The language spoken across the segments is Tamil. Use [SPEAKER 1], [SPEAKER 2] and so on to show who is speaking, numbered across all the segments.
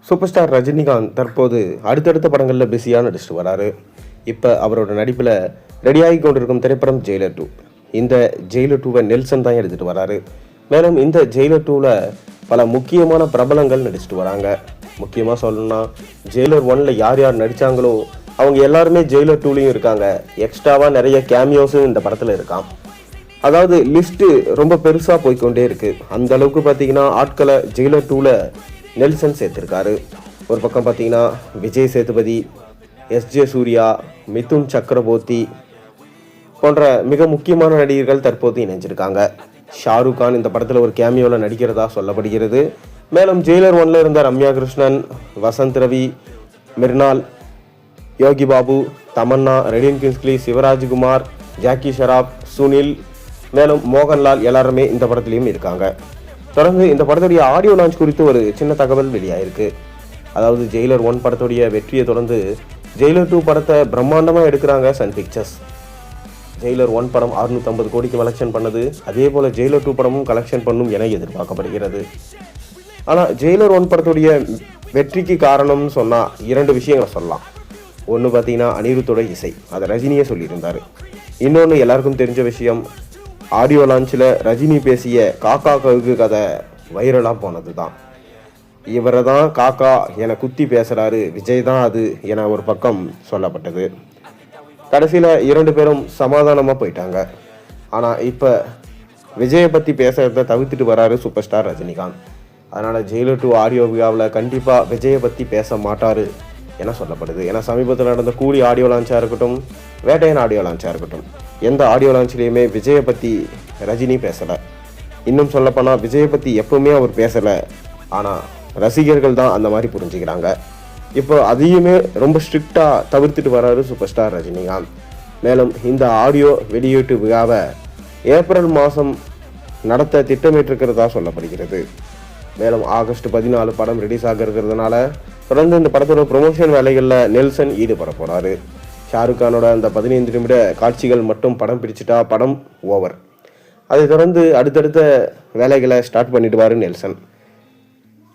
[SPEAKER 1] சூப்பர் ஸ்டார் ரஜினிகாந்த் தற்போது அடுத்தடுத்த படங்களில் பிஸியாக நடிச்சுட்டு வராரு. இப்போ அவரோட நடிப்பில் ரெடியாகி கொண்டிருக்கும் திரைப்படம் ஜெயிலர் 2. இந்த ஜெயிலர் 2வை நெல்சன் தான் எடுத்துகிட்டு வராரு. மேலும் இந்த ஜெயிலர் 2வில் பல முக்கியமான பிரபலங்கள் நடிச்சுட்டு வராங்க. முக்கியமாக சொல்லணும்னா ஜெயிலர் 1ல் யார் யார் நடித்தாங்களோ அவங்க எல்லாருமே ஜெயிலர் 2லையும் இருக்காங்க. எக்ஸ்ட்ராவாக நிறைய கேமியோஸும் இந்த படத்தில் இருக்கான். அதாவது லிஸ்ட்டு ரொம்ப பெருசாக போய்கொண்டே இருக்குது. அந்த அளவுக்கு பார்த்தீங்கன்னா ஆட்களை ஜெயிலர் 2வில் நெல்சன் சேர்த்திருக்காரு. ஒரு பக்கம் பார்த்தீங்கன்னா விஜய் சேதுபதி, எஸ்ஜே சூர்யா, மிதுன் சக்கரவர்த்தி போன்ற மிக முக்கியமான நடிகர்கள் தற்போது இணைஞ்சிருக்காங்க. ஷாருக் கான் இந்த படத்தில் ஒரு கேமியோவில் நடிக்கிறதா சொல்லப்படுகிறது. மேலும் ஜெயிலர் 1ல் இருந்த ரம்யா கிருஷ்ணன், வசந்த் ரவி, மிர்னால், யோகி பாபு, தமன்னா, ரெடின் கிங்ஸ்லி, சிவராஜ்குமார், ஜாக்கி ஷராப், சுனில், மேலும் மோகன்லால் எல்லாருமே இந்த படத்துலையும் இருக்காங்க. தொடர்ந்து இந்த படத்துடைய ஆடியோ லான்ச் குறித்து ஒரு சின்ன தகவல் வெளியாயிருக்கு. அதாவது ஜெயிலர் 1 படத்துடைய வெற்றியை தொடர்ந்து ஜெயிலர் 2 படத்தை பிரம்மாண்டமாக எடுக்கிறாங்க சன் பிக்சர்ஸ். ஜெயிலர் 1 படம் 650 கோடிக்கு கலெக்ஷன் பண்ணது. அதே போல் ஜெயிலர் 2 படமும் கலெக்ஷன் பண்ணும் என எதிர்பார்க்கப்படுகிறது. ஆனால் ஜெயிலர் 1 படத்துடைய வெற்றிக்கு காரணம்னு சொன்னால் 2 விஷயங்களை சொல்லலாம். ஒன்று பார்த்தீங்கன்னா அனிருத்தோட இசை, அதை ரஜினியே சொல்லியிருந்தார். இன்னொன்று எல்லாருக்கும் தெரிஞ்ச விஷயம், ஆடியோ லான்ச்சில் ரஜினி பேசிய காக்கா கவுக்கு கதை வைரலாக போனது தான். இவரை தான் காக்கா என குத்தி பேசுகிறாரு, விஜய் தான் அது என ஒரு பக்கம் சொல்லப்பட்டது. கடைசியில் 2 பேரும் சமாதானமாக போயிட்டாங்க. ஆனால் இப்போ விஜயை பற்றி பேசுகிறத தவிர்த்துட்டு வராரு சூப்பர் ஸ்டார் ரஜினிகாந்த். அதனால் ஜெயிலர் 2 ஆடியோ விழாவில் கண்டிப்பாக விஜயை பற்றி பேச மாட்டார் என சொல்லப்படுது. ஏன்னா சமீபத்தில் நடந்த கூலி ஆடியோ லான்ச்சாக இருக்கட்டும், வேட்டையன் ஆடியோ லான்ச்சாக இருக்கட்டும், எந்த ஆடியோ லான்ச்லேயுமே விஜயை பற்றி ரஜினி பேசலை. இன்னும் சொல்லப்போனால் விஜயை பற்றி எப்பவுமே அவர் பேசலை. ஆனால் ரசிகர்கள் தான் அந்த மாதிரி புரிஞ்சுக்கிறாங்க. இப்போ அதையுமே ரொம்ப ஸ்ட்ரிக்டாக தவிர்த்துட்டு வராரு சூப்பர் ஸ்டார் ரஜினிகாந்த். மேலும் இந்த ஆடியோ வெளியீட்டு விழாவை ஏப்ரல் மாதம் நடத்த திட்டமிட்டிருக்கிறதா சொல்லப்படுகிறது. மேலும் ஆகஸ்ட் 14 படம் ரிலீஸ் ஆக இருக்கிறதுனால தொடர்ந்து இந்த படத்தோட ப்ரொமோஷன் வேலைகளில் நெல்சன் ஈடுபட போகிறாரு. ஷாருக் கானோட அந்த 15 நிமிட காட்சிகள் மட்டும் படம் பிடிச்சிட்டா படம் ஓவர். அதை தொடர்ந்து அடுத்தடுத்த வேலைகளை ஸ்டார்ட் பண்ணிடுவார் நெல்சன்.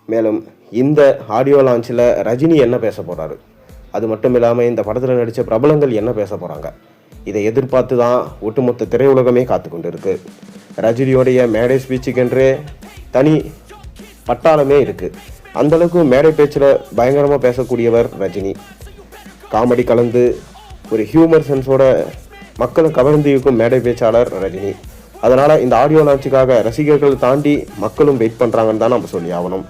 [SPEAKER 1] மேலும் இந்த ஆடியோ லான்ச்சில் ரஜினி என்ன பேச போகிறாரு, அது மட்டும் இல்லாமல் இந்த படத்தில் நடித்த பிரபலங்கள் என்ன பேச போகிறாங்க, இதை எதிர்பார்த்து தான் ஒட்டுமொத்த திரையுலகமே காத்து கொண்டு இருக்கு. ரஜினியோடைய மேடை ஸ்பீச்சுக்கென்றே தனி பட்டாளமே இருக்குது. அந்தளவுக்கு மேடை பேச்சில் பயங்கரமாக பேசக்கூடியவர் ரஜினி. காமெடி கலந்து ஒரு ஹியூமர் சென்ஸோட மக்களை கவர்ந்து இருக்கும் மேடை பேச்சாளர் ரஜினி. அதனால் இந்த ஆடியோ லான்ச்சுக்காக ரசிகர்கள் தாண்டி மக்களும் வெயிட் பண்ணுறாங்கன்னு தான் நம்ம சொல்லி ஆகணும்.